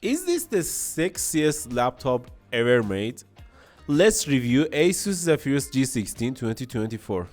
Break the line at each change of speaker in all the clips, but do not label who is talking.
Is this the sexiest laptop ever made? Let's review Asus Zephyrus G16 2024.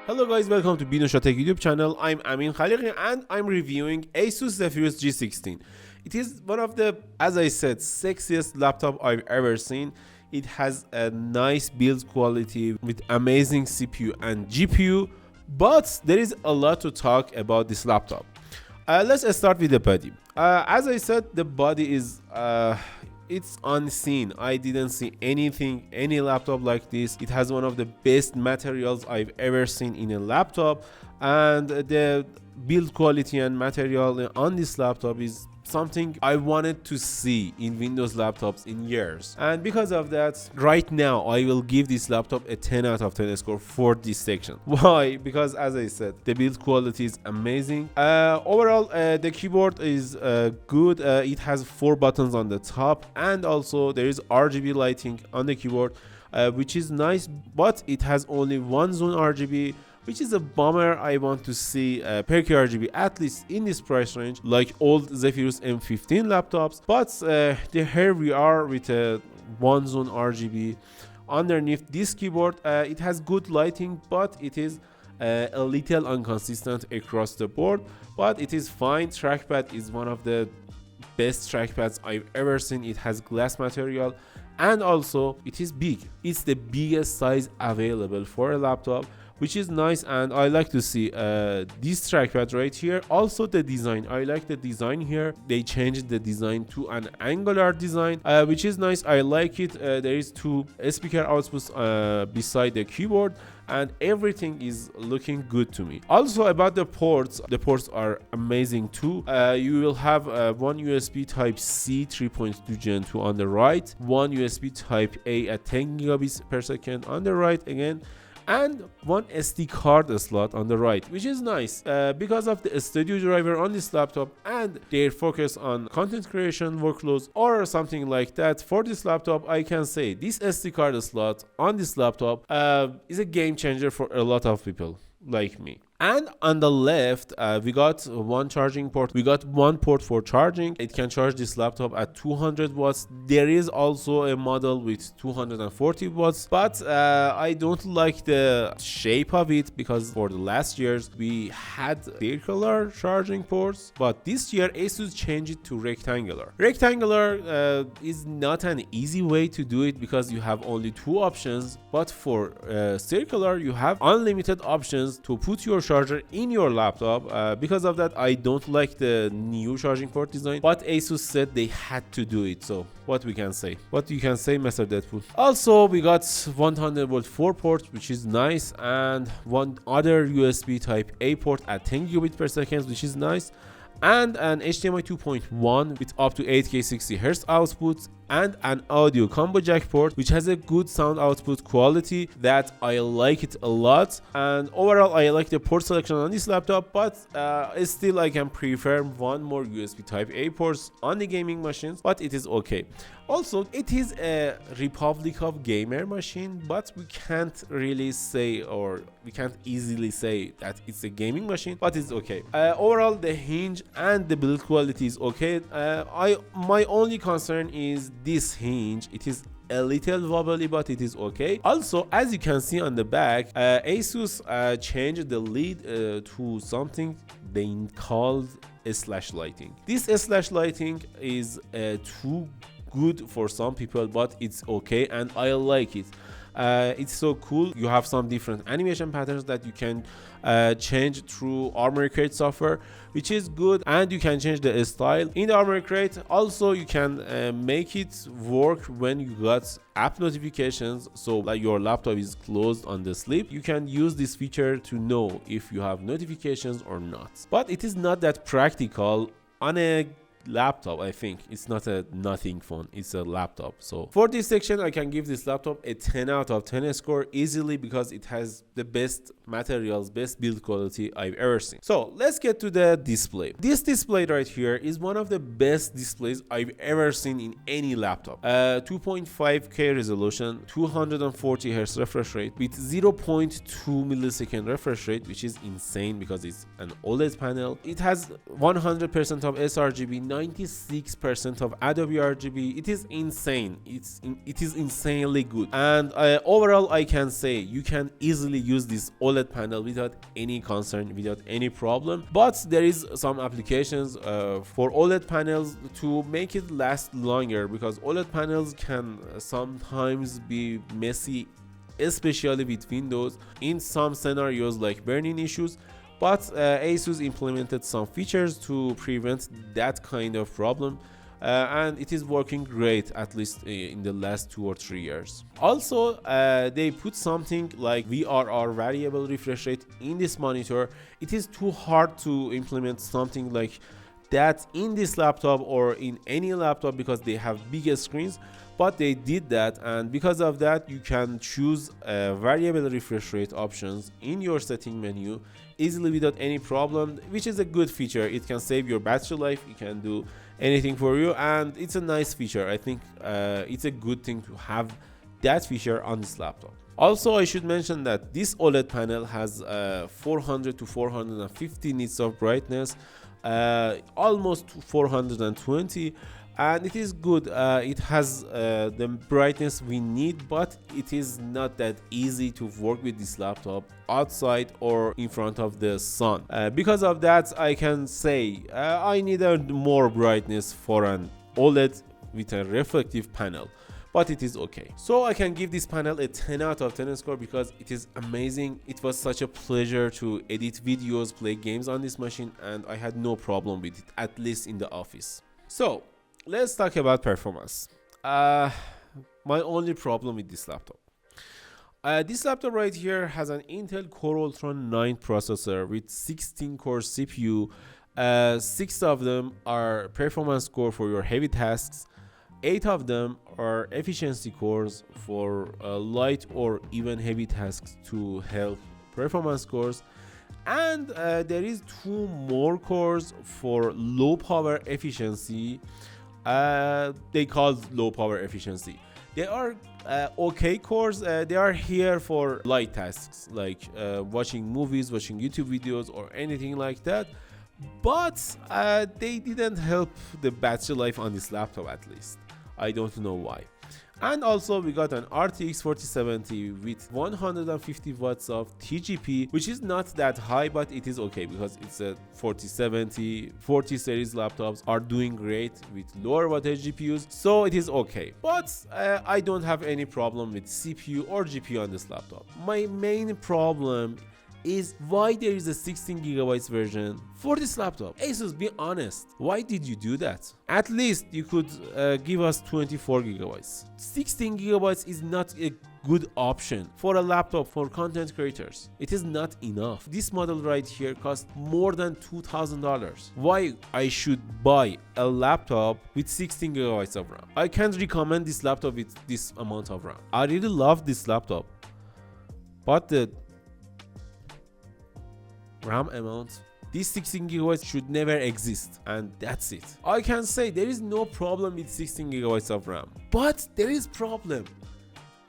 Hello guys, welcome to Binosha Tech YouTube channel. I'm Amin Khaliqi and I'm reviewing Asus Zephyrus G16. It is one of the, as I said, sexiest laptop I've ever seen. It has a nice build quality with amazing CPU and GPU, but there is a lot to talk about this laptop. Let's start with the body. As I said, the body is it's unseen. I didn't see any laptop like this. It has one of the best materials I've ever seen in a laptop, and the build quality and material on this laptop is something I wanted to see in Windows laptops in years. And because of that, right now I will give this laptop a 10 out of 10 score for this section. Why? Because as I said, the build quality is amazing. Overall, the keyboard is good. It has 4 buttons on the top, and also there is RGB lighting on the keyboard, which is nice, but it has only one zone RGB, which is a bummer. I want to see per key RGB at least in this price range, like old Zephyrus M15 laptops. But here we are with a one zone RGB underneath this keyboard. It has good lighting, but it is a little inconsistent across the board, but it is fine. Trackpad is one of the best trackpads I've ever seen. It has glass material, and also it is big. It's the biggest size available for a laptop, which is nice, and I like to see this trackpad right here. Also the design, I like the design here. They changed the design to an angular design, which is nice. I like it. There is 2 speaker outputs beside the keyboard, and everything is looking good to me. Also about the ports are amazing too. You will have one USB type C 3.2 Gen 2 on the right, one USB type A at 10 gigabits per second on the right again, and one SD card slot on the right, which is nice because of the studio driver on this laptop and their focus on content creation workloads or something like that. For this laptop, I can say this SD card slot on this laptop is a game changer for a lot of people like me. And on the left, we got one charging port. We got one port for charging. It can charge this laptop at 200 watts. There is also a model with 240 watts, but I don't like the shape of it, because for the last years we had circular charging ports, but this year Asus changed it to rectangular. Rectangular is not an easy way to do it because you have only 2 options, but for circular you have unlimited options to put your charger in your laptop. Because of that, I don't like the new charging port design, but Asus said they had to do it, so what we can say? What you can say, Mr. Deadpool? Also, we got 100 volt 4 port, which is nice, and one other USB type A port at 10 gigabit per second, which is nice, and an HDMI 2.1 with up to 8K 60Hz output, and an audio combo jack port, which has a good sound output quality that I like it a lot. And overall, I like the port selection on this laptop, but still I can prefer one more USB type A ports on the gaming machines, but it is okay. Also, it is a Republic of Gamer machine, but we can't really say, or we can't easily say that it's a gaming machine, but it's okay. Overall, the hinge and the build quality is okay. My only concern is this hinge. It is a little wobbly, but it is okay. Also, as you can see on the back, Asus changed the lid to something they called slash lighting. This slash lighting is too good for some people, but it's okay and I like it. It's so cool. You have some different animation patterns that you can change through Armoury Crate software, which is good, and you can change the style in the Armoury Crate. Also, you can make it work when you got app notifications, so like your laptop is closed on the sleep. You can use this feature to know if you have notifications or not, but it is not that practical on a laptop. I think it's not a nothing phone, it's a laptop. So for this section I can give this laptop a 10 out of 10 score easily, because it has the best materials, best build quality I've ever seen. So let's get to the display. This display right here is one of the best displays I've ever seen in any laptop. 2.5K resolution, 240 Hz refresh rate with 0.2 millisecond refresh rate, which is insane because it's an OLED panel. It has 100% of sRGB, 96% of Adobe RGB. It is insane. It is insanely good. And overall, I can say you can easily use this OLED panel without any concern, without any problem. But there is some applications for OLED panels to make it last longer, because OLED panels can sometimes be messy, especially with Windows in some scenarios like burn-in issues. But Asus implemented some features to prevent that kind of problem, and it is working great, at least in the last 2 or 3 years. Also, they put something like VRR, variable refresh rate, in this monitor. It is too hard to implement something like that in this laptop or in any laptop because they have bigger screens, but they did that, and because of that you can choose variable refresh rate options in your setting menu easily without any problem, which is a good feature. It can save your battery life, it can do anything for you, and it's a nice feature. I think it's a good thing to have that feature on this laptop. Also, I should mention that this OLED panel has 400 to 450 nits of brightness, almost 420, and it is good. It has the brightness we need, but it is not that easy to work with this laptop outside or in front of the sun. Because of that, I can say I needed more brightness for an OLED with a reflective panel, but it is okay. So I can give this panel a 10 out of 10 score because it is amazing. It was such a pleasure to edit videos, play games on this machine, and I had no problem with it, at least in the office. So let's talk about performance. My only problem with this laptop. This laptop right here has an Intel Core Ultra 9 processor with 16 core CPU. 6 of them are performance core for your heavy tasks. 8 of them are efficiency cores for light or even heavy tasks to help performance cores. And there is 2 more cores for low power efficiency. They call low power efficiency. They are okay cores. They are here for light tasks like watching movies, watching YouTube videos, or anything like that. But they didn't help the battery life on this laptop, at least. I don't know why. And also we got an RTX 4070 with 150 watts of TGP, which is not that high, but it is okay because it's a 4070. 40 series laptops are doing great with lower wattage GPUs, so it is okay. But I don't have any problem with CPU or GPU on this laptop. My main problem is why there is a 16GB version for this laptop. Asus, be honest, why did you do that? At least you could give us 24GB. 16GB is not a good option for a laptop for content creators. It is not enough. This model right here costs more than $2,000. Why I should buy a laptop with 16GB of RAM? I can't recommend this laptop with this amount of RAM. I really love this laptop, but the RAM amount, this 16GB should never exist, and that's it. I can say there is no problem with 16GB of RAM, but there is problem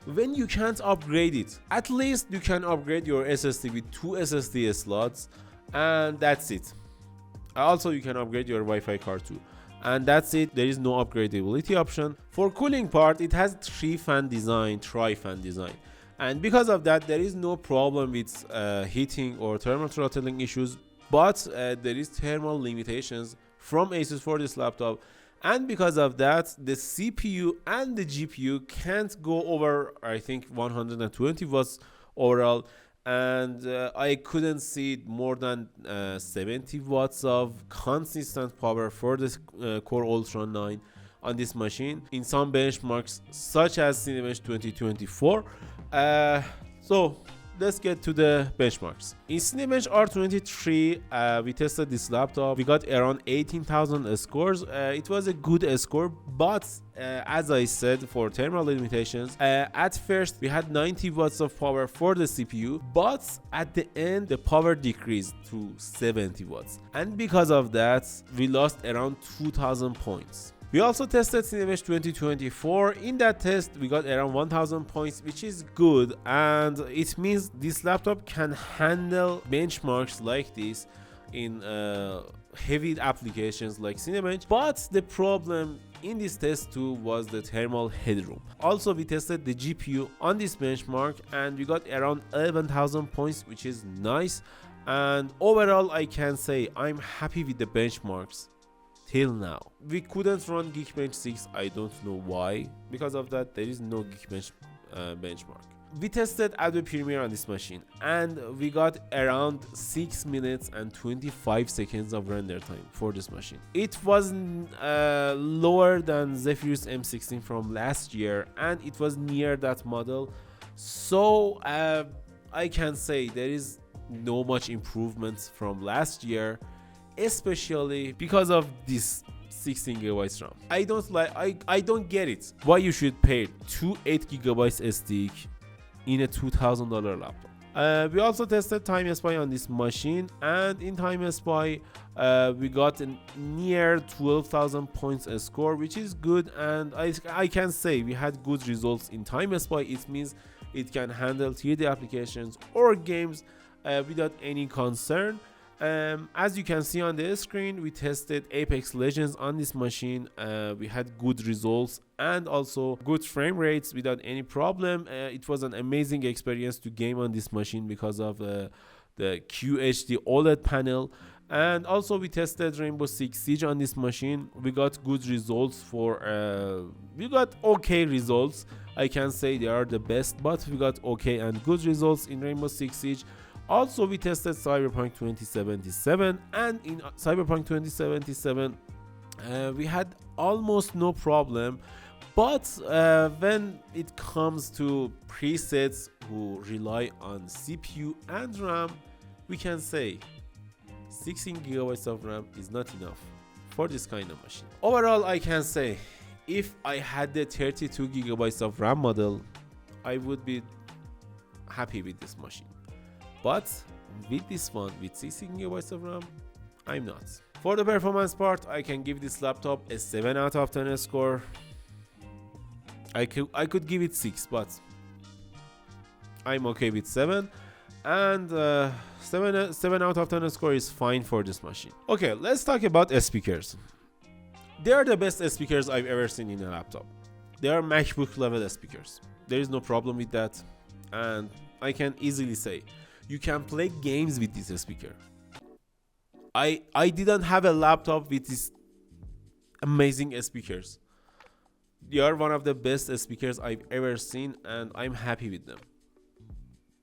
when you can't upgrade it. At least you can upgrade your SSD with 2 SSD slots, and that's it. Also, you can upgrade your Wi-Fi card too, and that's it. There is no upgradability option. For cooling part, it has tri-fan design, and because of that there is no problem with heating or thermal throttling issues, but there is thermal limitations from Asus for this laptop, and because of that the CPU and the GPU can't go over, I think, 120 watts overall, and I couldn't see more than 70 watts of consistent power for this Core Ultra 9 on this machine in some benchmarks such as Cinebench 2024. So let's get to the benchmarks. In Cinebench R23, we tested this laptop. We got around 18,000 scores. It was a good score, but as I said, for thermal limitations, at first we had 90 watts of power for the CPU, but at the end the power decreased to 70 watts, and because of that we lost around 2,000 points. We also tested Cinebench 2024. In that test, we got around 1000 points, which is good, and it means this laptop can handle benchmarks like this in heavy applications like Cinebench. But the problem in this test too was the thermal headroom. Also, we tested the GPU on this benchmark, and we got around 11,000 points, which is nice. And overall, I can say I'm happy with the benchmarks. Till now, we couldn't run Geekbench 6. I don't know why. Because of that, there is no Geekbench benchmark. We tested Adobe Premiere on this machine, and we got around 6 minutes and 25 seconds of render time for this machine. It was lower than Zephyrus M16 from last year, and it was near that model. So I can say there is no much improvements from last year, especially because of this 16GB RAM. I don't get it. Why you should pay 2 8GB SD in a $2,000 laptop. We also tested Time Spy on this machine, and in Time Spy we got a near 12,000 points a score, which is good, and I can say we had good results in Time Spy. It means it can handle 3D applications or games without any concern. As you can see on the screen, we tested Apex Legends on this machine. We had good results and also good frame rates without any problem. It was an amazing experience to game on this machine because of the QHD OLED panel. And also we tested Rainbow Six Siege on this machine. We got good results we got okay results. I can say they are the best, but we got okay and good results in Rainbow Six Siege. Also, we tested Cyberpunk 2077, and in Cyberpunk 2077 we had almost no problem, but when it comes to presets who rely on CPU and RAM, we can say 16GB of RAM is not enough for this kind of machine. Overall, I can say if I had the 32GB of RAM model, I would be happy with this machine. But with this one, with 16GB of RAM, I'm not. For the performance part, I can give this laptop a 7 out of 10 score. I could give it 6, but I'm okay with 7. And 7 out of 10 score is fine for this machine. Okay, let's talk about speakers. They are the best speakers I've ever seen in a laptop. They are MacBook level speakers. There is no problem with that. And I can easily say, you can play games with this speaker. I didn't have a laptop with these amazing speakers. They are one of the best speakers I've ever seen, and I'm happy with them.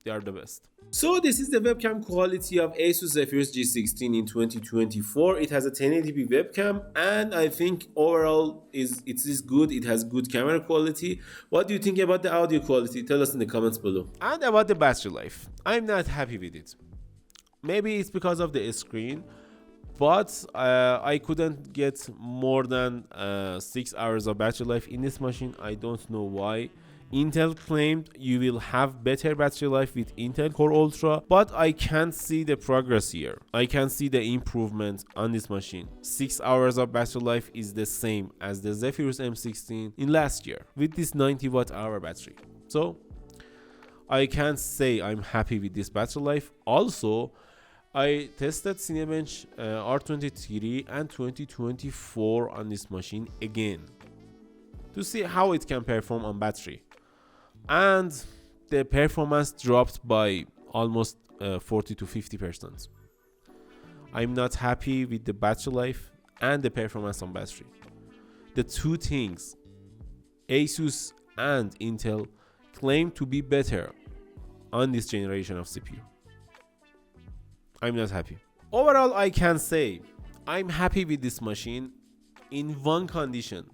They are the best. So this is the webcam quality of Asus Zephyrus G16 in 2024. It has a 1080p webcam, and I think overall it is good. It has good camera quality. What do you think about the audio quality? Tell us in the comments below. And about the battery life, I'm not happy with it. Maybe it's because of the screen, but I couldn't get more than 6 hours of battery life in this machine. I don't know why. Intel claimed you will have better battery life with Intel Core Ultra, but I can't see the progress here. I can see the improvement on this machine. 6 hours of battery life is the same as the Zephyrus M16 in last year with this 90 watt hour battery. So I can't say I'm happy with this battery life. Also, I tested Cinebench R23 and 2024 on this machine again to see how it can perform on battery. And the performance dropped by almost 40 to 50%. I'm not happy with the battery life and the performance on battery. The two things Asus and Intel claim to be better on this generation of CPU. I'm not happy. Overall, I can say I'm happy with this machine in one condition.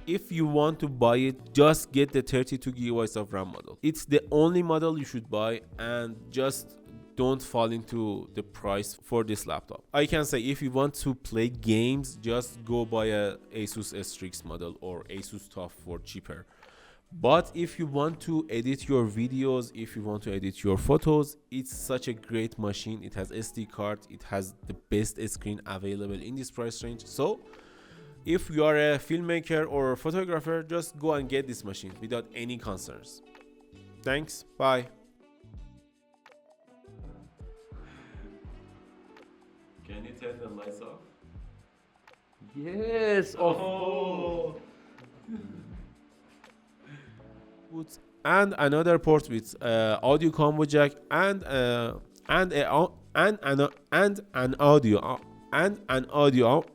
if you want to buy it, just get the 32 gigabytes of RAM model. It's the only model you should buy, and just don't fall into the price for this laptop. I can say if you want to play games, just go buy a Asus Strix model or Asus TUF for cheaper. But if you want to edit your videos, if you want to edit your photos, it's such a great machine. It has SD card, it has the best screen available in this price range. So if you are a filmmaker or a photographer, just go and get this machine without any concerns. Thanks, bye. Can you turn the lights off?
Yes, of
And another port with audio combo jack and an audio